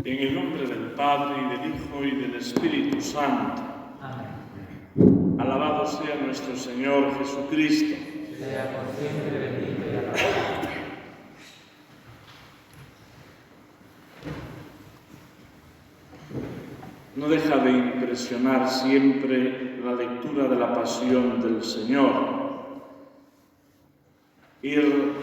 En el nombre del Padre, y del Hijo, y del Espíritu Santo. Amén. Alabado sea nuestro Señor Jesucristo. Sea por siempre bendito y alabado. No deja de impresionar siempre la lectura de la Pasión del Señor. Ir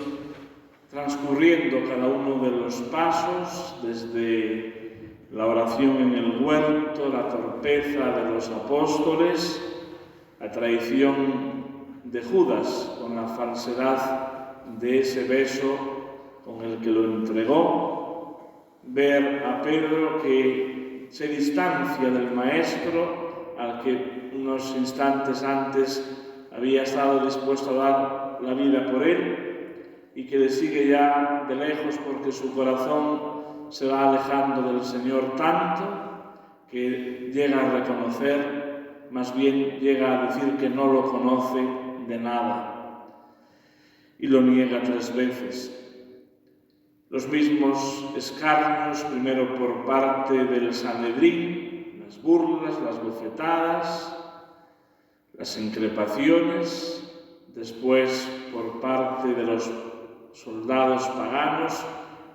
transcurriendo cada uno de los pasos, desde la oración en el huerto, la torpeza de los apóstoles, la traición de Judas con la falsedad de ese beso con el que lo entregó, ver a Pedro que se distancia del Maestro, al que unos instantes antes había estado dispuesto a dar la vida por él, y que le sigue ya de lejos porque su corazón se va alejando del Señor tanto que llega a reconocer, más bien llega a decir que no lo conoce de nada, y lo niega 3 veces. Los mismos escarnios, primero por parte del Sanedrín, las burlas, las bofetadas, las increpaciones, después por parte de los soldados paganos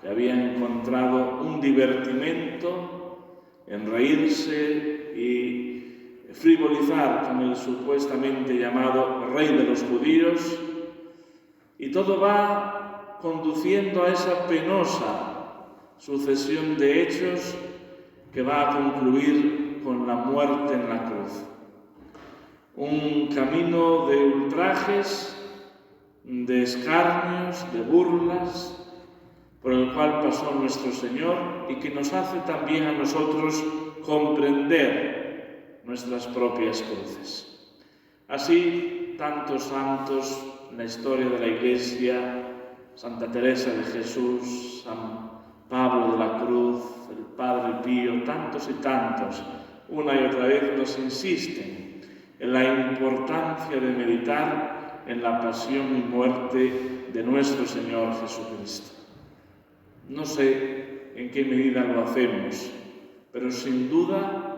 que habían encontrado un divertimento en reírse y frivolizar con el supuestamente llamado rey de los judíos, y todo va conduciendo a esa penosa sucesión de hechos que va a concluir con la muerte en la cruz. Un camino de ultrajes, de escarnios, de burlas, por el cual pasó nuestro Señor y que nos hace también a nosotros comprender nuestras propias cruces. Así, tantos santos en la historia de la Iglesia, Santa Teresa de Jesús, San Pablo de la Cruz, el Padre Pío, tantos y tantos, una y otra vez nos insisten en la importancia de meditar en la pasión y muerte de nuestro Señor Jesucristo. No sé en qué medida lo hacemos, pero sin duda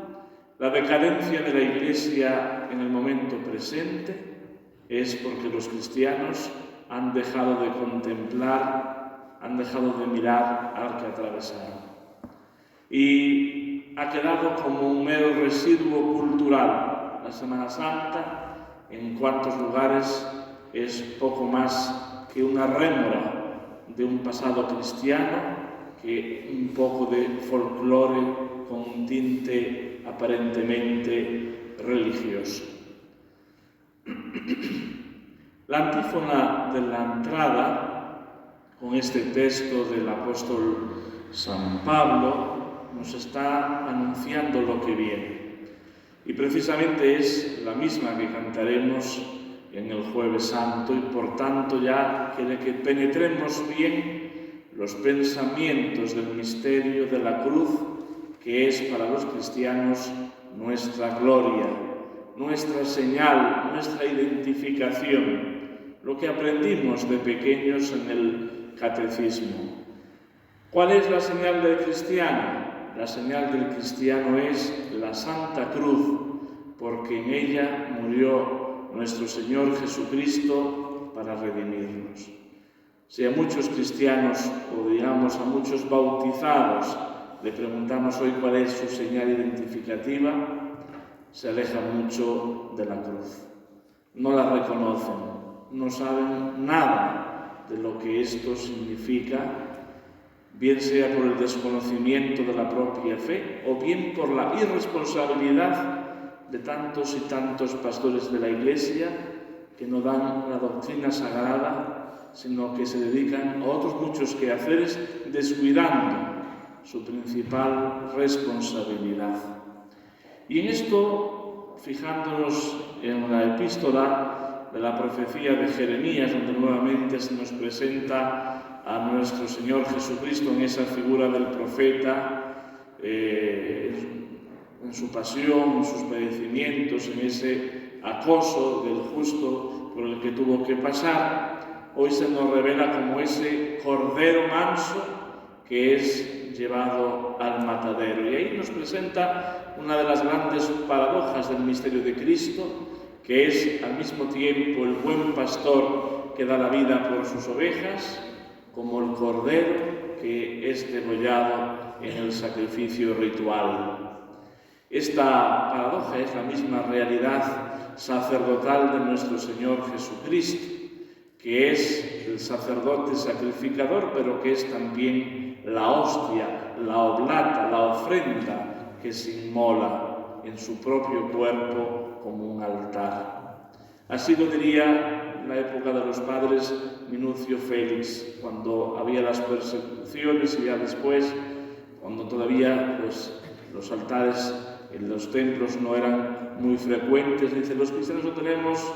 la decadencia de la Iglesia en el momento presente es porque los cristianos han dejado de contemplar, han dejado de mirar al que atravesaron. Y ha quedado como un mero residuo cultural. La Semana Santa, en cuantos lugares, es poco más que una rémora de un pasado cristiano, que un poco de folclore con un tinte aparentemente religioso. La antífona de la entrada, con este texto del apóstol San Pablo, nos está anunciando lo que viene. Y precisamente es la misma que cantaremos en el Jueves Santo, y por tanto ya quiere que penetremos bien los pensamientos del misterio de la cruz, que es para los cristianos nuestra gloria, nuestra señal, nuestra identificación, lo que aprendimos de pequeños en el catecismo. ¿Cuál es la señal del cristiano? La señal del cristiano es la Santa Cruz, porque en ella murió nuestro Señor Jesucristo para redimirnos. Si a muchos cristianos, o digamos a muchos bautizados, le preguntamos hoy cuál es su señal identificativa, se aleja mucho de la cruz. No la reconocen, no saben nada de lo que esto significa, bien sea por el desconocimiento de la propia fe o bien por la irresponsabilidad de tantos y tantos pastores de la Iglesia que no dan la doctrina sagrada, sino que se dedican a otros muchos quehaceres, descuidando su principal responsabilidad. Y en esto, fijándonos en la epístola de la profecía de Jeremías, donde nuevamente se nos presenta a nuestro Señor Jesucristo en esa figura del profeta, en su pasión, en sus padecimientos, en ese acoso del justo por el que tuvo que pasar, hoy se nos revela como ese cordero manso que es llevado al matadero. Y ahí nos presenta una de las grandes paradojas del misterio de Cristo, que es al mismo tiempo el buen pastor que da la vida por sus ovejas, como el cordero que es degollado en el sacrificio ritual. Esta paradoja es la misma realidad sacerdotal de nuestro Señor Jesucristo, que es el sacerdote sacrificador, pero que es también la hostia, la oblata, la ofrenda que se inmola en su propio cuerpo como un altar. Así lo diría en la época de los padres Minucio Félix, cuando había las persecuciones, y ya después, cuando todavía los altares en los templos no eran muy frecuentes. Dice: los cristianos no tenemos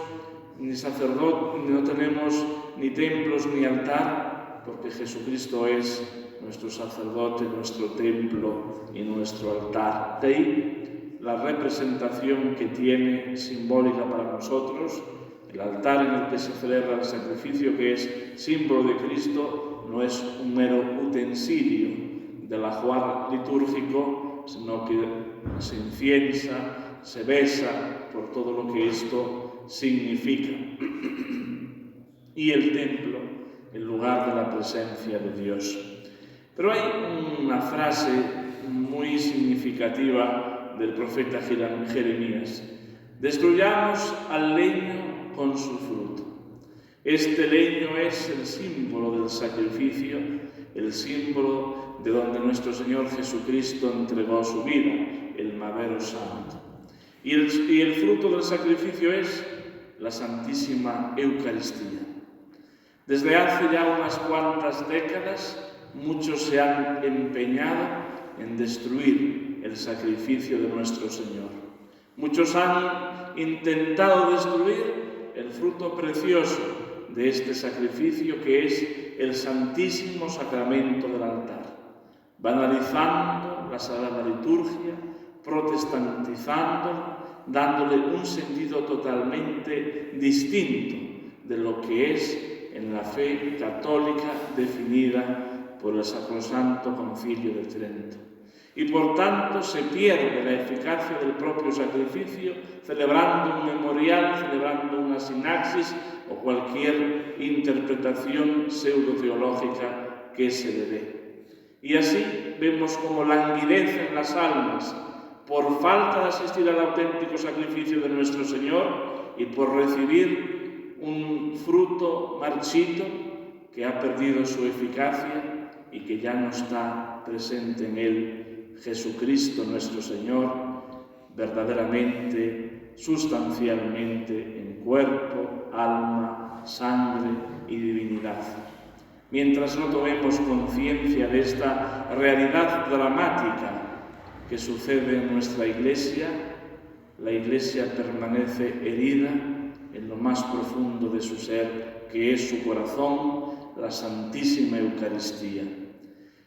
ni sacerdote, no tenemos ni templos ni altar, porque Jesucristo es nuestro sacerdote, nuestro templo y nuestro altar. De ahí la representación que tiene simbólica para nosotros. El altar en el que se celebra el sacrificio, que es símbolo de Cristo, no es un mero utensilio del ajuar litúrgico, sino que se inciensa, se besa por todo lo que esto significa. Y el templo, el lugar de la presencia de Dios. Pero hay una frase muy significativa del profeta Jeremías: destruyamos al leño con su fruto. Este leño es el símbolo del sacrificio, el símbolo de donde nuestro Señor Jesucristo entregó su vida, el madero santo. Y el fruto del sacrificio es la Santísima Eucaristía. Desde hace ya unas cuantas décadas, muchos se han empeñado en destruir el sacrificio de nuestro Señor. Muchos han intentado destruir el fruto precioso de este sacrificio, que es el Santísimo Sacramento del altar, banalizando la Sagrada Liturgia, protestantizándola, dándole un sentido totalmente distinto de lo que es en la fe católica definida por el Sacrosanto Concilio de Trento. Y por tanto se pierde la eficacia del propio sacrificio celebrando un memorial, celebrando una sinaxis o cualquier interpretación pseudo-teológica que se le dé. Y así vemos como languidecen las almas por falta de asistir al auténtico sacrificio de nuestro Señor y por recibir un fruto marchito que ha perdido su eficacia y que ya no está presente en él Jesucristo nuestro Señor, verdaderamente, sustancialmente, en cuerpo, alma, sangre y divinidad. Mientras no tomemos conciencia de esta realidad dramática que sucede en nuestra Iglesia, la Iglesia permanece herida en lo más profundo de su ser, que es su corazón, la Santísima Eucaristía.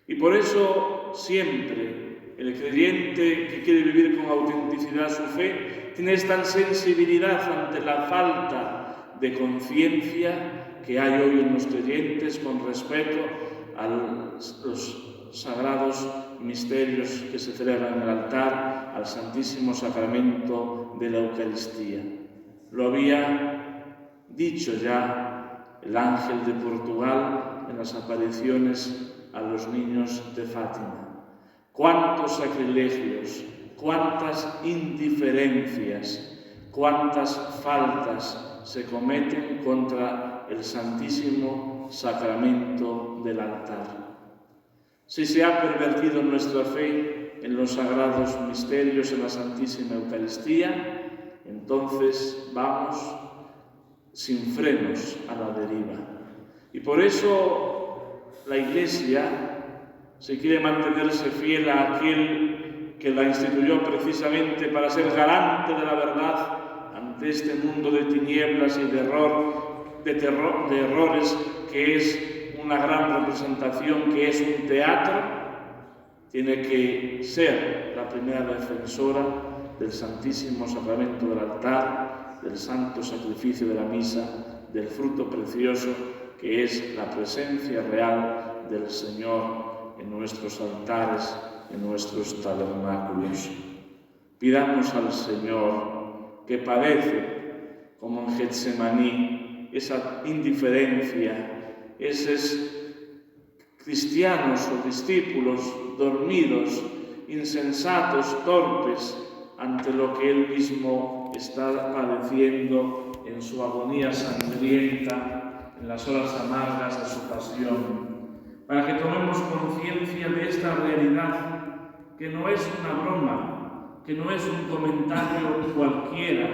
Y por eso siempre el creyente que quiere vivir con autenticidad su fe tiene esta sensibilidad ante la falta de conciencia que hay hoy en los creyentes con respecto a los sagrados misterios que se celebran en el altar, al Santísimo Sacramento de la Eucaristía. Lo había dicho ya el ángel de Portugal en las apariciones a los niños de Fátima. Cuántos sacrilegios, cuántas indiferencias, cuántas faltas se cometen contra el Santísimo Sacramento del altar. Si se ha pervertido nuestra fe en los sagrados misterios, en la Santísima Eucaristía, entonces vamos sin frenos a la deriva. Y por eso la Iglesia, si quiere mantenerse fiel a aquel que la instituyó precisamente para ser garante de la verdad ante este mundo de tinieblas y de errores, que es una gran representación, que es un teatro, tiene que ser la primera defensora del Santísimo Sacramento del altar, del santo sacrificio de la misa, del fruto precioso que es la presencia real del Señor en nuestros altares en nuestros tabernáculos. Pidamos al Señor que padece, como en Getsemaní, esa indiferencia, esos cristianos o discípulos dormidos, insensatos, torpes, ante lo que Él mismo está padeciendo en su agonía sangrienta, en las horas amargas de su pasión, para que tomemos conciencia de esta realidad, que no es una broma, que no es un comentario cualquiera,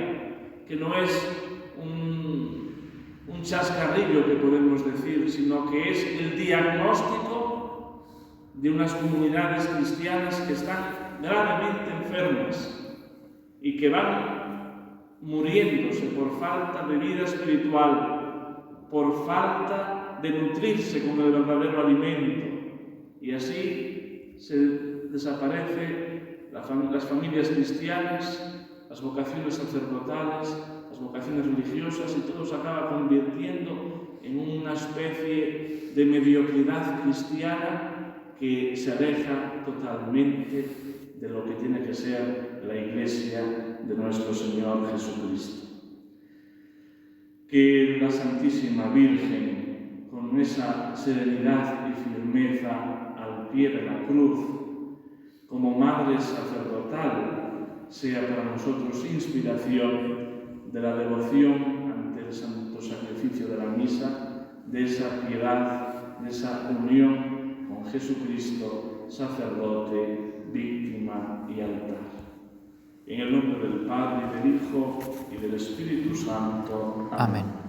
que no es un chascarrillo que podemos decir, sino que es el diagnóstico de unas comunidades cristianas que están gravemente enfermas y que van muriéndose por falta de vida espiritual, por falta de nutrirse con el verdadero alimento. Y así se desaparecen las familias cristianas, las vocaciones sacerdotales, las vocaciones religiosas, y todo se acaba convirtiendo en una especie de mediocridad cristiana que se aleja totalmente de lo que tiene que ser la Iglesia de nuestro Señor Jesucristo. Que la Santísima Virgen, con esa serenidad y firmeza al pie de la cruz, como Madre sacerdotal, sea para nosotros inspiración de la devoción ante el santo sacrificio de la misa, de esa piedad, de esa unión con Jesucristo, sacerdote, víctima y altar. En el nombre del Padre, y del Hijo, y del Espíritu Santo. Amén.